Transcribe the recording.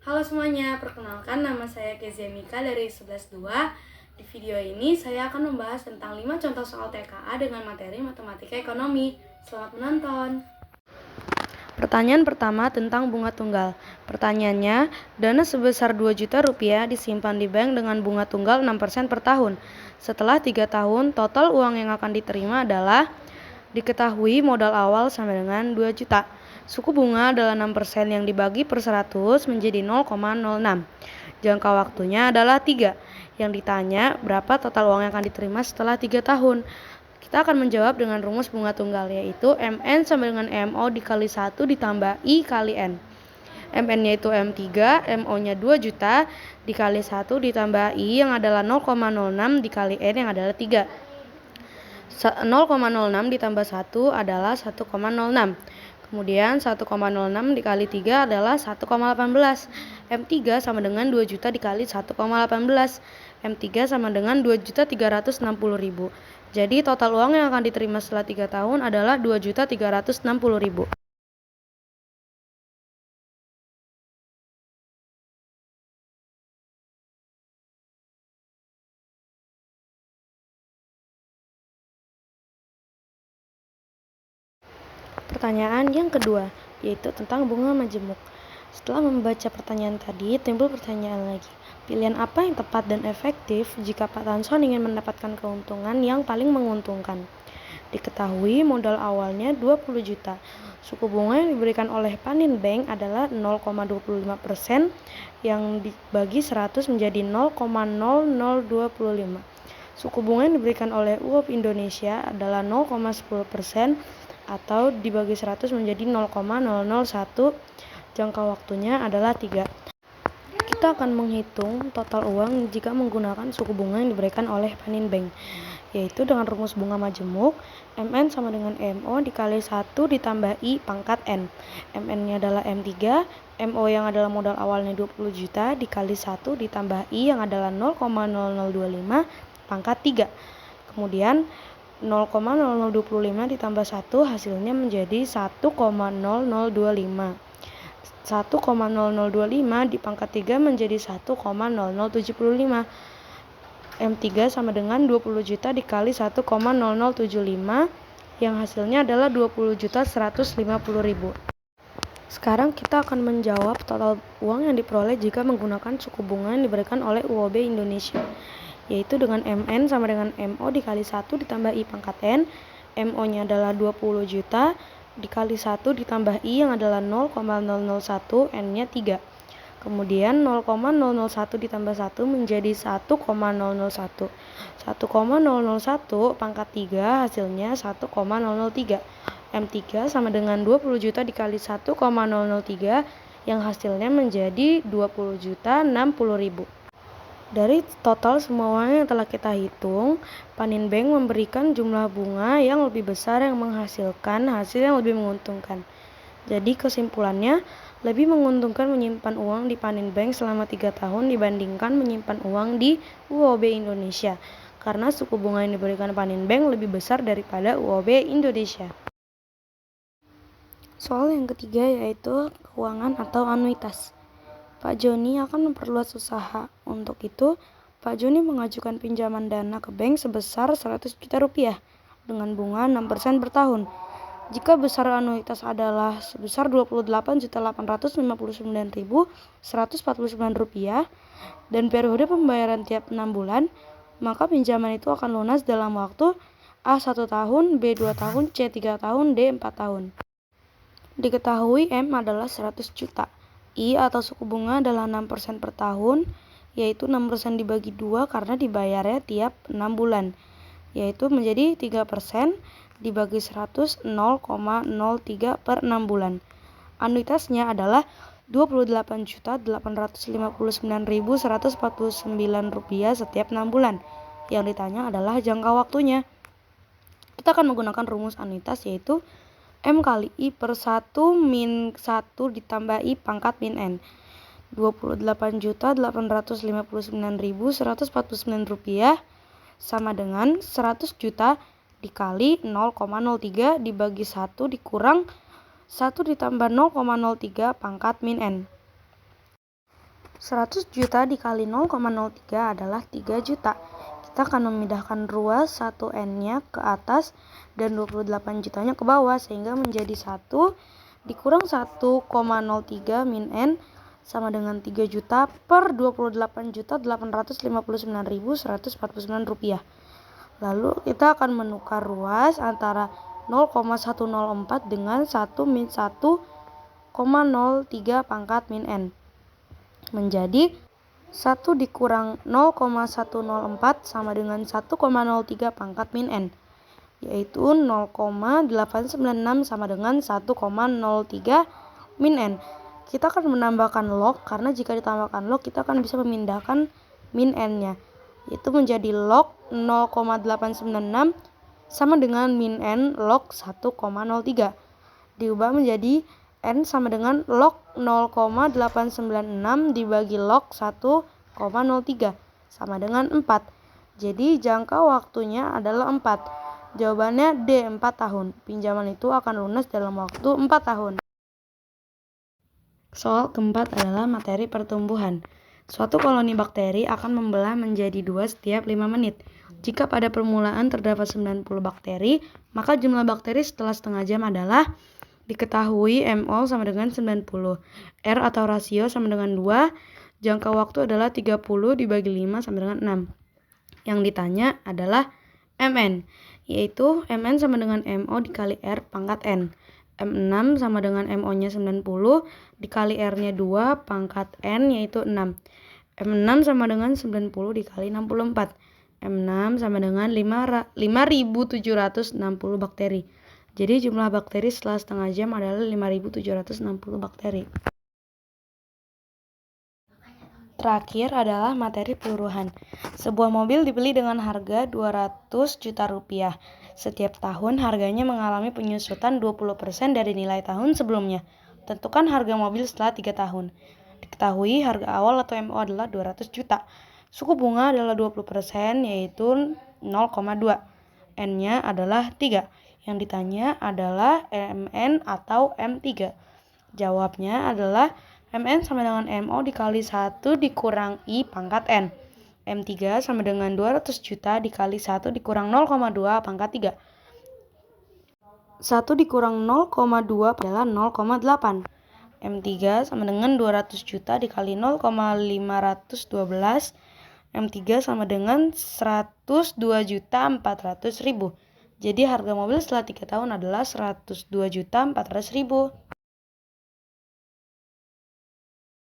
Halo semuanya, perkenalkan nama saya Kezia Mika dari 11.2. Di video ini saya akan membahas tentang 5 contoh soal TKA dengan materi matematika ekonomi. Selamat menonton. Pertanyaan pertama tentang bunga tunggal. Pertanyaannya, dana sebesar 2 juta rupiah disimpan di bank dengan bunga tunggal 6% per tahun. Setelah 3 tahun, total uang yang akan diterima adalah diketahui modal awal sama dengan 2 juta. Suku bunga adalah 6% yang dibagi per 100 menjadi 0,06. Jangka waktunya adalah 3. Yang ditanya berapa total uang yang akan diterima setelah 3 tahun. Kita akan menjawab dengan rumus bunga tunggal, yaitu MN sama dengan MO dikali 1 ditambah I kali N. MN-nya itu M3, MO-nya 2 juta dikali 1 ditambah I yang adalah 0,06 dikali N yang adalah 3. 0,06 ditambah 1 adalah 1,06. Kemudian 1,06 dikali 3 adalah 1,18. M3 sama dengan 2 juta dikali 1,18. M3 sama dengan 2.360.000. Jadi total uang yang akan diterima setelah 3 tahun adalah 2.360.000. Pertanyaan yang kedua, yaitu tentang bunga majemuk. Setelah membaca pertanyaan tadi, timbul pertanyaan lagi. Pilihan apa yang tepat dan efektif jika Pak Tanson ingin mendapatkan keuntungan yang paling menguntungkan? Diketahui modal awalnya 20 juta. Suku bunga yang diberikan oleh Panin Bank adalah 0,25% yang dibagi 100 menjadi 0,0025. Suku bunga yang diberikan oleh UOB Indonesia adalah 0,10% atau dibagi 100 menjadi 0,001. Jangka waktunya adalah 3. Kita akan menghitung total uang jika menggunakan suku bunga yang diberikan oleh Panin Bank, yaitu dengan rumus bunga majemuk, MN sama dengan MO dikali 1 ditambah I pangkat N. MN-nya adalah M3, MO yang adalah modal awalnya 20 juta dikali 1 ditambah I yang adalah 0,0025 pangkat 3. Kemudian 0,0025 ditambah 1 hasilnya menjadi 1,0025. 1,0025 dipangkat 3 menjadi 1,0075. M3 sama dengan 20 juta dikali 1,0075 yang hasilnya adalah 20.150.000. Sekarang kita akan menjawab total uang yang diperoleh jika menggunakan suku bunga yang diberikan oleh UOB Indonesia, yaitu dengan MN sama dengan MO dikali 1 ditambah I pangkat N. MO-nya adalah 20 juta dikali 1 ditambah I yang adalah 0,001, N-nya 3. Kemudian 0,001 ditambah 1 menjadi 1,001. 1,001 pangkat 3 hasilnya 1,003. M3 sama dengan 20 juta dikali 1,003 yang hasilnya menjadi 20.060.000. Dari total semua uang yang telah kita hitung, Panin Bank memberikan jumlah bunga yang lebih besar yang menghasilkan hasil yang lebih menguntungkan. Jadi kesimpulannya, lebih menguntungkan menyimpan uang di Panin Bank selama 3 tahun dibandingkan menyimpan uang di UOB Indonesia, karena suku bunga yang diberikan Panin Bank lebih besar daripada UOB Indonesia. Soal yang ketiga yaitu keuangan atau anuitas. Pak Joni akan memperluas usaha. Untuk itu, Pak Joni mengajukan pinjaman dana ke bank sebesar 100 juta rupiah dengan bunga 6% per tahun. Jika besar anuitas adalah sebesar 28.859.149 rupiah dan periode pembayaran tiap 6 bulan, maka pinjaman itu akan lunas dalam waktu A 1 tahun, B 2 tahun, C 3 tahun, D 4 tahun. Diketahui M adalah 100 juta. I atau suku bunga adalah 6% per tahun, yaitu 6% dibagi 2 karena dibayarnya tiap 6 bulan, yaitu menjadi 3% dibagi 100, 0,03 per 6 bulan. Anuitasnya adalah 28.859.149 rupiah setiap 6 bulan. Yang ditanya adalah jangka waktunya. Kita akan menggunakan rumus anuitas, yaitu M kali I per 1 min 1 ditambah I pangkat min N. 28.859.149 rupiah sama dengan 100 juta dikali 0,03 dibagi 1 dikurang 1 ditambah 0,03 pangkat min N. 100 juta dikali 0,03 adalah 3 juta. Kita akan memindahkan ruas 1N-nya ke atas dan 28 jutanya ke bawah, sehingga menjadi 1 dikurang 1,03 min N sama dengan 3 juta per 28.859.149 rupiah. Lalu kita akan menukar ruas antara 0,104 dengan 1 min 1,03 pangkat min N. Menjadi 1 dikurang 0,104 sama dengan 1,03 pangkat min N, yaitu 0,896 sama dengan 1,03 min N. Kita akan menambahkan log, karena jika ditambahkan log kita akan bisa memindahkan min N-nya, yaitu menjadi log 0,896 sama dengan min N log 1,03. Diubah menjadi N sama dengan log 0,896 dibagi log 1,03 sama dengan 4. Jadi jangka waktunya adalah 4. Jawabannya D, 4 tahun. Pinjaman itu akan lunas dalam waktu 4 tahun. Soal keempat adalah materi pertumbuhan. Suatu koloni bakteri akan membelah menjadi 2 setiap 5 menit. Jika pada permulaan terdapat 90 bakteri, maka jumlah bakteri setelah setengah jam adalah diketahui MO sama dengan 90, R atau rasio sama dengan 2, jangka waktu adalah 30 dibagi 5 sama dengan 6. Yang ditanya adalah MN, yaitu MN sama dengan MO dikali R pangkat N. M6 sama dengan MO-nya 90 dikali R-nya 2 pangkat N, yaitu 6. M6 sama dengan 90 dikali 64. M6 sama dengan 5.760 bakteri. Jadi jumlah bakteri setelah setengah jam adalah 5.760 bakteri. Terakhir adalah materi peluruhan. Sebuah mobil dibeli dengan harga 200 juta rupiah. Setiap tahun harganya mengalami penyusutan 20% dari nilai tahun sebelumnya. Tentukan harga mobil setelah 3 tahun. Diketahui harga awal atau MO adalah 200 juta. Suku bunga adalah 20%, yaitu 0,2. N-nya adalah 3. Yang ditanya adalah MN atau M3. Jawabnya adalah MN sama dengan MO dikali 1 dikurang I pangkat N. M3 sama dengan 200 juta dikali 1 dikurang 0,2 pangkat 3. 1 dikurang 0,2 adalah 0,8. M3 sama dengan 200 juta dikali 0,512. M3 sama dengan 102.400.000. Jadi harga mobil setelah 3 tahun adalah 102.400.000.